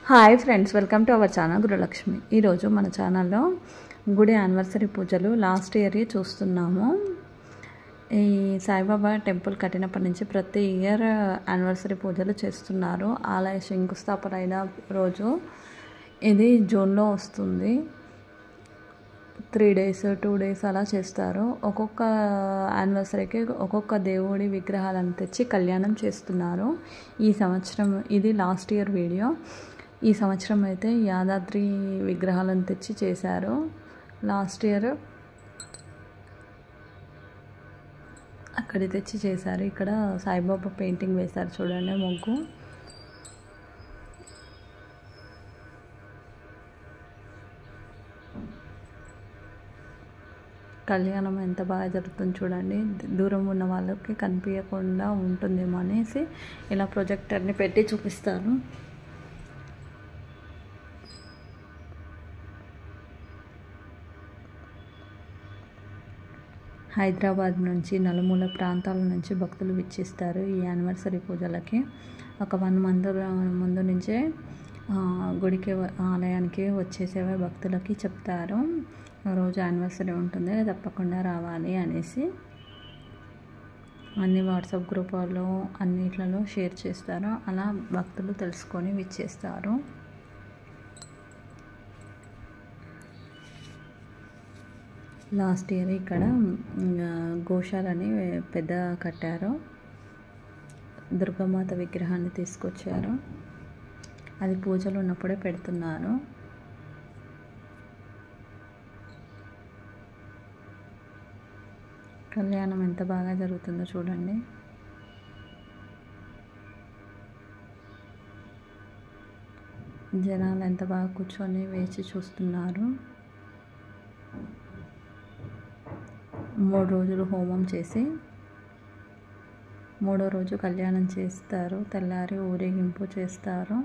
Hi friends, welcome to our channel Gurulakshmi. ఈరోజు మన ఛానల్లో గుడి యానివర్సరీ పూజలు లాస్ట్ ఇయర్ చూస్తున్నాము. ఈ సాయిబాబా టెంపుల్ కట్టినప్పటి నుంచి ప్రతి ఇయర్ యానివర్సరీ పూజలు చేస్తున్నారు. ఆలయ శంకుస్థాపన అయిన రోజు ఇది జూన్లో వస్తుంది. 3 days 2 days అలా చేస్తారు. ఒక్కొక్క యానివర్సరీకి ఒక్కొక్క దేవుడి విగ్రహాలను తెచ్చి కళ్యాణం చేస్తున్నారు. ఈ సంవత్సరం ఇది లాస్ట్ ఇయర్ వీడియో. ఈ సంవత్సరం అయితే యాదాద్రి విగ్రహాలను తెచ్చి చేశారు. లాస్ట్ ఇయర్ అక్కడ తెచ్చి చేశారు. ఇక్కడ సాయిబాబా పెయింటింగ్ వేశారు చూడండి, ముగ్గు. కళ్యాణం ఎంత బాగా జరుగుతుంది చూడండి. దూరం ఉన్న వాళ్ళకి కనిపించకుండా ఉంటుందేమో అనేసి ఇలా ప్రొజెక్టర్ని పెట్టి చూపిస్తారు. హైదరాబాద్ నుంచి నలుమూల ప్రాంతాల నుంచి భక్తులు విచ్చేస్తారు ఈ యానివర్సరీ పూజలకి. ఒక 1 month ముందు నుంచే గుడికి ఆలయానికి వచ్చేసేవే భక్తులకి చెప్తారు. రోజు యానివర్సరీ ఉంటుంది, తప్పకుండా రావాలి అనేసి. అన్ని వాట్సాప్ గ్రూపుల్లో అన్నిట్లలో షేర్ చేస్తారు. అలా భక్తులు తెలుసుకొని విచ్చేస్తారు. లాస్ట్ ఇయర్ ఇక్కడ గోశాలని పెద్ద కట్టారు. దుర్గామాత విగ్రహాన్ని తీసుకొచ్చారు. అది పూజలు ఉన్నప్పుడే పెడుతున్నారు. కళ్యాణం ఎంత బాగా జరుగుతుందో చూడండి. జనాలు ఎంత బాగా కూర్చొని వేచి చూస్తున్నారు. 3 రోజులు హోమం చేసి 3వ రోజు కళ్యాణం చేస్తారు. తెల్లారి ఊరేగింపు చేస్తారు.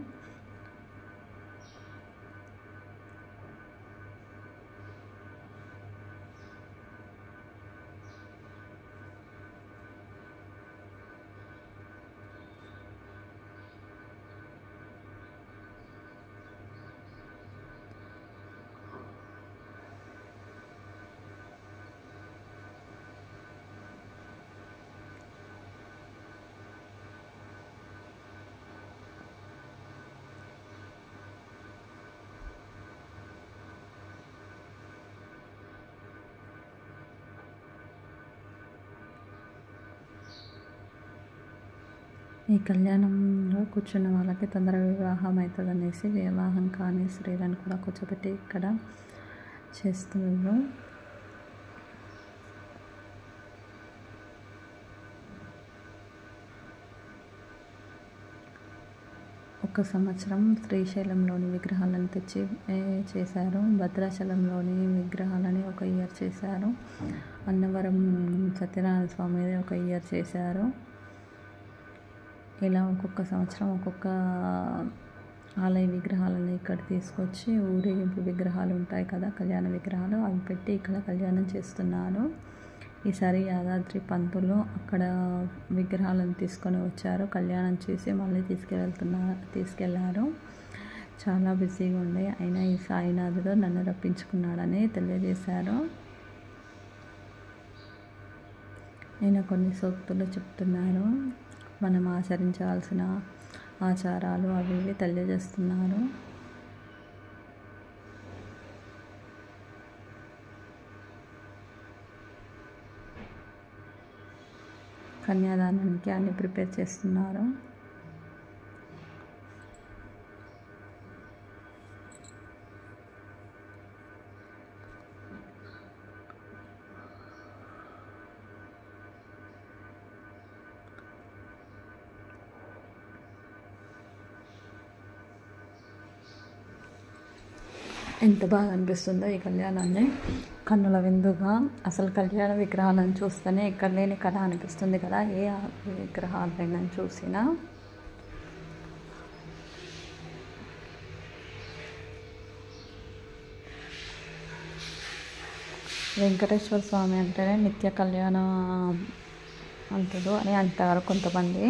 ఈ కళ్యాణంలో కూర్చున్న వాళ్ళకి తొందరగా వివాహం అవుతుంది అనేసి వివాహం కాని స్త్రీలను కూడా కూర్చోబెట్టి ఇక్కడ చేస్తున్నారు. ఒక సంవత్సరం శ్రీశైలంలోని విగ్రహాలను తెచ్చి చేశారు. భద్రాచలంలోని విగ్రహాలని ఒక ఇయర్ చేశారు. అన్నవరం సత్యనారాయణ స్వామిది ఒక ఇయర్ చేశారు. ఇలా ఒక్కొక్క సంవత్సరం ఒక్కొక్క ఆలయ విగ్రహాలను ఇక్కడ తీసుకొచ్చి ఊరేగింపు విగ్రహాలు ఉంటాయి కదా, కళ్యాణ విగ్రహాలు, అవి పెట్టి ఇక్కడ కళ్యాణం చేస్తున్నారు. ఈసారి యాదాద్రి పంతులు అక్కడ విగ్రహాలను తీసుకొని వచ్చారు. కళ్యాణం చేసి మళ్ళీ తీసుకెళ్లారు. చాలా బిజీగా ఉండే, అయినా ఈ సాయినాథుడు నన్ను రప్పించుకున్నాడని తెలియజేశారు. ఆయన కొన్ని సూక్తులు చెప్తున్నారు. మనం ఆచరించాల్సిన ఆచారాలు అవి ఇవి తెలియజేస్తున్నారు. కన్యాదానానికి అన్ని ప్రిపేర్ చేస్తున్నారు. ఎంత బాగా అనిపిస్తుందో ఈ కళ్యాణాన్ని, కన్నుల విందుగా. అసలు కళ్యాణ విగ్రహాలను చూస్తేనే ఇక్కడ లేని కళ అనిపిస్తుంది కదా, ఏ విగ్రహాలైనా చూసినా. వెంకటేశ్వర స్వామి అంటేనే నిత్య కళ్యాణం అంటారు అని అంటారు కొంతమంది.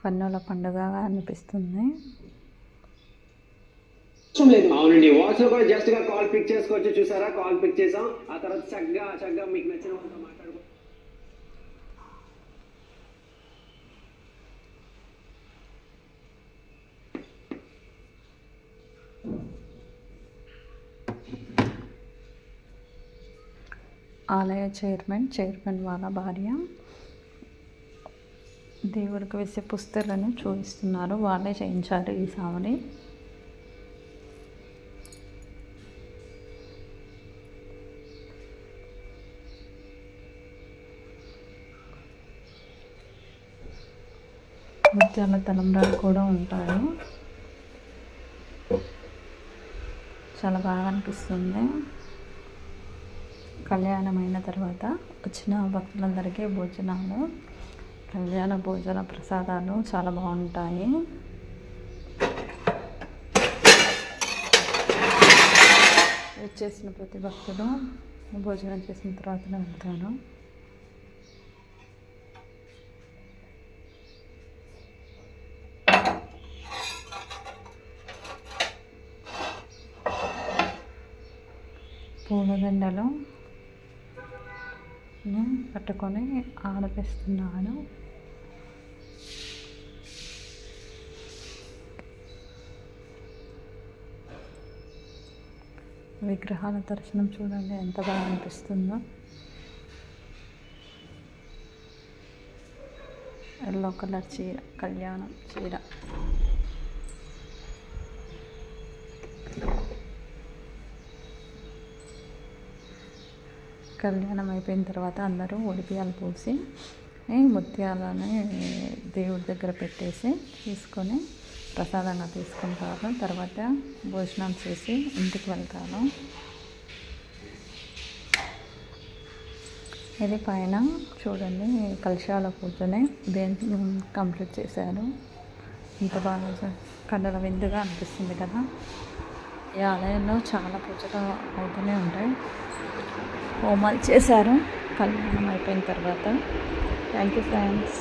కన్నుల పండుగగా అనిపిస్తుంది. అవునండి, వాట్స్ లో కూడా జస్ట్ గా కాల్ పిక్ చేసుకోవచ్చు. చూసారా, కాల్ పిక్ చేసాం. ఆ తర్వాత చక్కగా మీకు నచ్చిన వాళ్ళతో మాట్లాడుకో. ఆలయ చైర్మన్ వాళ్ళ భార్య దేవుడికి వేసే పుస్తలను చూపిస్తున్నారు. వాళ్ళే చేయించారు ఈ సావని. ముత్యాల తలంబ్రాలు కూడా ఉంటాయి. చాలా బాగా అనిపిస్తుంది. కళ్యాణం అయిన తర్వాత వచ్చిన భక్తులందరికీ భోజనాలు, కళ్యాణ భోజన ప్రసాదాలు చాలా బాగుంటాయి. వచ్చేసిన ప్రతి భక్తులు భోజనం చేసిన తర్వాతనే వెళ్తారు. పూలదండలు పట్టుకొని ఆడపిస్తున్నాడు. విగ్రహాల దర్శనం చూడండి ఎంత బాగా అనిపిస్తుందో. ఎల్లో కలర్ చీర, కళ్యాణం చీర. కళ్యాణం అయిపోయిన తర్వాత అందరూ ఒడిపియాలు పోసి ముత్యాలని దేవుడి దగ్గర పెట్టేసి తీసుకొని ప్రసాదంగా తీసుకుంటారు. తర్వాత భోజనం చేసి ఇంటికి వెళ్తారు. ఇది పైన చూడండి, కలశాల పూజనే కంప్లీట్ చేశారు. ఇంత బాగా కళ్ళ విందుగా అనిపిస్తుంది కదా. ఈ ఆలయంలో చాలా పూజలు అవుతూనే ఉంటాయి. హోమాలు చేశారు కళ్యాణం అయిపోయిన తర్వాత. Thank you friends.